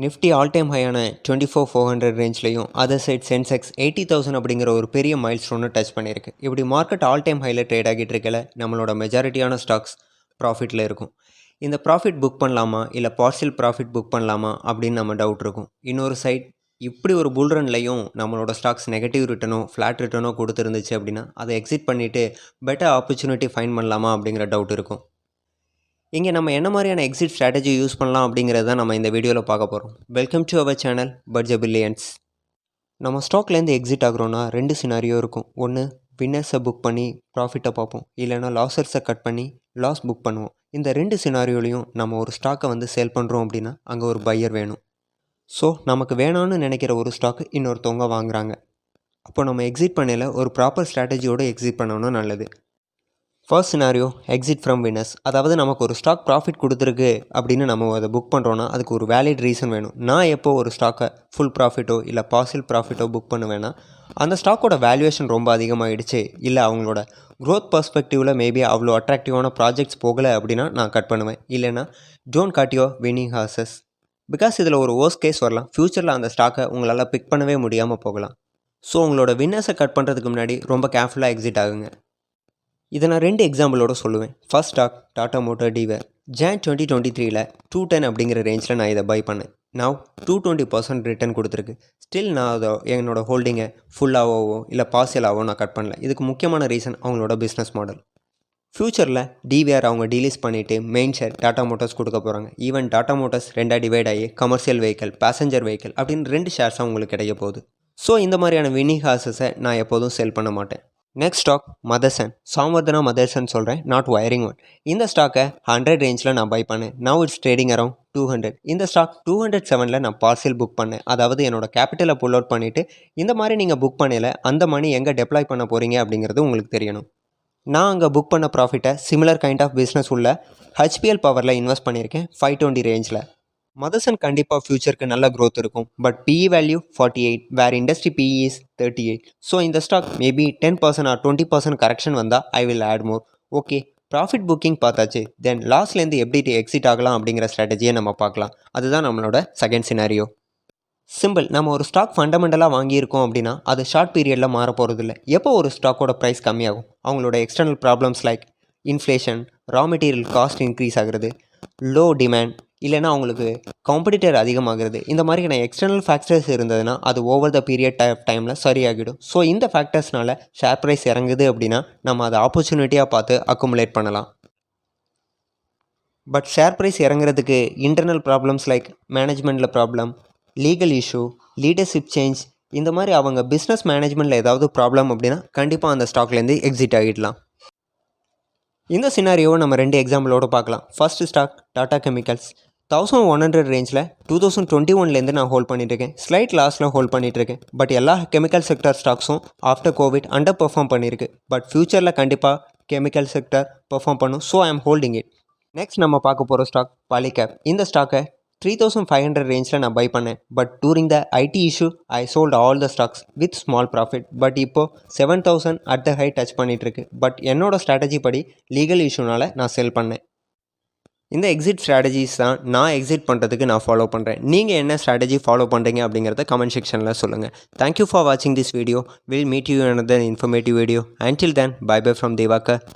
Nifty all time ஹையான 24,400 ரேஞ்ச்லையும் other side Sensex 80,000 அப்படிங்கிற ஒரு பெரிய மைல் ஸ்டோனை டச் பண்ணியிருக்கு. இப்படி மார்க்கெட் ஆல் டைம் ஹையில் ட்ரேட் ஆகிட்டு இருக்கல நம்மளோட மெஜாரிட்டியான ஸ்டாக்ஸ் ப்ராஃபிட்டில் இருக்கும். இந்த ப்ராஃபிட் புக் பண்ணலாமா இல்லை பார்ஷியல் ப்ராஃபிட் புக் பண்ணலாமா அப்படின்னு நம்ம டவுட் இருக்கும். இன்னொரு சைட் இப்படி ஒரு புல் ரன்லையும் நம்மளோட ஸ்டாக்ஸ் நெகட்டிவ் ரிட்டனோ ஃப்ளாட் ரிட்டனோ கொடுத்துருந்துச்சு அப்படின்னா அதை எக்ஸிட் பண்ணிவிட்டு பெட்டர் ஆப்பர்ச்சுனிட்டி ஃபைண்ட் பண்ணலாமா அப்படிங்கிற டவுட் இருக்கும். இங்கே நம்ம என்ன மாதிரியான எக்ஸிட் ஸ்ட்ராட்டஜி யூஸ் பண்ணலாம் அப்படிங்கிறத நம்ம இந்த வீடியோவில் பார்க்க போகிறோம். Welcome to our channel Budget Billions. நம்ம ஸ்டாக்லேருந்து எக்ஸிட் ஆகிறோன்னா 2 சினாரியோ இருக்கும். ஒன்று வின்னர்ஸை புக் பண்ணி ப்ராஃபிட்டை பார்ப்போம், இல்லைனா லாஸர்ஸை கட் பண்ணி லாஸ் புக் பண்ணுவோம். இந்த 2 சினாரியோலையும் நம்ம ஒரு ஸ்டாக்கை சேல் பண்ணுறோம் அப்படின்னா அங்கே ஒரு பையர் வேணும். ஸோ நமக்கு வேணான்னு நினைக்கிற ஒரு ஸ்டாக்கு இன்னொருத்தவங்க வாங்குறாங்க. அப்போ நம்ம எக்ஸிட் பண்ணல ஒரு ப்ராப்பர் ஸ்ட்ராட்டஜியோடு எக்ஸிட் பண்ணணும் நல்லது. First scenario exit from winners. அதாவது நமக்கு ஒரு ஸ்டாக் ப்ராஃபிட் கொடுத்துருக்கு அப்படின்னு நம்ம அதை புக் பண்ணுறோன்னா அதுக்கு ஒரு வேலிட் ரீசன் வேணும். நான் எப்போ ஒரு ஸ்டாக்கை ஃபுல் ப்ராஃபிட்டோ இல்லை பார்ஷியல் ப்ராஃபிட்டோ புக் பண்ணுவேன்னா அந்த ஸ்டாக்கோட வேல்யூவேஷன் ரொம்ப அதிகமாகிடுச்சு, இல்லை அவங்களோட க்ரோத் பர்ஸ்பெக்டிவில் மேபி அவ்வளோ அட்ராக்டிவான ப்ராஜெக்ட்ஸ் போகலை அப்படின்னா நான் கட் பண்ணுவேன். இல்லைனா don't cut your winning horses. Because இதில் ஒரு worst கேஸ் வரலாம். ஃப்யூச்சரில் அந்த ஸ்டாக்கை உங்களால் பிக் பண்ணவே முடியாமல் போகலாம். ஸோ உங்களோட வின்னர்ஸை கட் பண்ணுறதுக்கு முன்னாடி ரொம்ப கேர்ஃபுல்லாக எக்ஸிட் ஆகுங்க. இதை நான் 2 எக்ஸாம்பிளோட சொல்லுவேன். First stock Tata motor DVR. Jan 2023 210 அப்படிங்கிற ரேஞ்சில் நான் இதை பை பண்ணேன். நான் 220% ரிட்டர்ன் கொடுத்துருக்கு. ஸ்டில் நான் அதை என்னோட ஹோல்டிங்கை ஃபுல்லாகவோ இல்லை பார்சியலாகவோ நான் கட் பண்ணல. இதுக்கு முக்கியமான ரீசன் அவங்களோட பிஸ்னஸ் மாடல். ஃப்யூச்சரில் டிவிஆர் அவங்க டீலீஸ் பண்ணிவிட்டு மெயின் ஷேர் டாடா மோட்டார்ஸ் கொடுக்க போகிறாங்க. ஈவன் டாடா மோட்டார்ஸ் 2 டிவைட் ஆகி கமர்ஷியல் வெஹிக்கல், பேசஞ்சர் வெஹிக்கல் அப்படின்னு 2 ஷேர்ஸாக உங்களுக்கு கிடைக்க போகுது. ஸோ இந்த மாதிரியான வின்னிங் ஹார்சஸை நான் எப்போதும் செல் பண்ண மாட்டேன். Next stock Motherson. சாம்வர்தனா மதர்சன் சொல்கிறேன், நாட் வயரிங் ஒன். இந்த ஸ்டாக்கை 100 ரேஞ்சில் நான் பை பண்ணேன். Now it's trading around 200. இந்த ஸ்டாக் 207 நான் பார்சல் புக் பண்ணேன். அதாவது என்னோட கேபிட்டலை புல் அவுட் பண்ணிவிட்டு இந்த மாதிரி நீங்கள் புக் பண்ணல அந்த மணி எங்கே டெப்ளாய் பண்ண போகிறீங்க அப்படிங்கிறது உங்களுக்கு தெரியணும். நான் அங்கே புக் பண்ண ப்ராஃபிட்டை சிமிலர் கைண்ட் ஆஃப் பிஸ்னஸ் உள்ள ஹெச்பிஎல் பவரில் இன்வெஸ்ட் பண்ணியிருக்கேன் 520 ரேஞ்சில். மதர்சன் கண்டிப்பாக ஃப்யூச்சருக்கு நல்ல க்ரோத் இருக்கும். பட் பிஇ வேல்யூ 48, வேறு இண்டஸ்ட்ரி பிஇ இஸ் 38. ஸோ இந்த ஸ்டாக் மேபி 10% ஆர் 20% கரெக்ஷன் வந்தால் I will add more. Okay, profit booking பார்த்தாச்சு. தென் லாஸ்ட்லேருந்து எப்படி எக்ஸிட் ஆகலாம் அப்படிங்கிற ஸ்ட்ராட்டஜியை நம்ம பார்க்கலாம். அதுதான் நம்மளோட செகண்ட் சினாரியோ. சிம்பிள். நம்ம ஒரு ஸ்டாக் ஃபண்டமெண்டலாக வாங்கியிருக்கோம் அப்படின்னா அது ஷார்ட் பீரியடில் மாற போகிறதில்ல. எப்போ ஒரு ஸ்டாக்கோட ப்ரைஸ் கம்மியாகும், அவங்களோட external problems like inflation, raw material cost increase ஆகிறது, லோ டிமாண்ட், இல்லைனா அவங்களுக்கு காம்படிட்டர் அதிகமாகிறது, இந்த மாதிரியான எக்ஸ்டர்னல் ஃபேக்டர்ஸ் இருந்ததுன்னா அது ஓவர் த பீரியட் டைமில் சரியாகிடும். ஸோ இந்த ஃபேக்டர்ஸ்னால ஷேர் ப்ரைஸ் இறங்குது அப்படின்னா நம்ம அதை ஆப்பர்ச்சுனிட்டியாக பார்த்து அக்குமுலேட் பண்ணலாம். பட் ஷேர் ப்ரைஸ் இறங்குறதுக்கு இன்டர்னல் ப்ராப்ளம்ஸ் லைக் மேனேஜ்மெண்ட்டில் problem, legal issue, leadership change, இந்த மாதிரி அவங்க பிஸ்னஸ் மேனேஜ்மெண்ட்டில் ஏதாவது ப்ராப்ளம் அப்படின்னா கண்டிப்பாக அந்த ஸ்டாக்லேருந்து எக்ஸிட் ஆகிடலாம். இந்த சினாரியோவை நம்ம 2 எக்ஸாம்பிளோடு பார்க்கலாம். First stock Tata chemicals. 1100 ரேஞ்சில் 2021லேருந்து நான் ஹோல்ட் பண்ணிட்டுருக்கேன். ஸ்லைட் லாஸில் ஹோல்ட் பண்ணிகிட்ருக்கேன். பட் எல்லா கெமிக்கல் செக்டர் ஸ்டாக்ஸும் ஆஃப்டர் கோவிட் அண்டர் பெர்ஃபார்ம் பண்ணியிருக்கு. பட் ஃப்யூச்சரில் கண்டிப்பாக கெமிக்கல் செக்டர் பெர்ஃபார்ம் பண்ணும். So I am holding it. Next நம்ம பார்க்க போகிற ஸ்டாக் பாலிகேப். இந்த ஸ்டாக்கை 3500 ரேஞ்சில் நான் பை பண்ணேன். But during the IT issue I sold all the stocks with small profit. But இப்போது 7000 அட் த ஹை டச் பண்ணிகிட்ருக்கு. பட் என்னோடய ஸ்ட்ராட்டஜி படி லீகல் இஷ்யூனால் நான் செல் பண்ணேன். இந்த எக்ஸிட் ஸ்ட்ராட்டஜிஸ் தான் நான் எக்ஸிட் பண்ணுறதுக்கு நான் ஃபாலோ பண்ணுறேன். நீங்கள் என்ன ஸ்ட்ராட்டஜி ஃபாலோ பண்ணுறீங்க அப்படிங்கிறத கமெண்ட் செக்ஷனில் சொல்லுங்கள். தேங்க்யூ ஃபார் வாட்சிங் this video. Will meet you another informative video. Until then, bye bye from Devakar.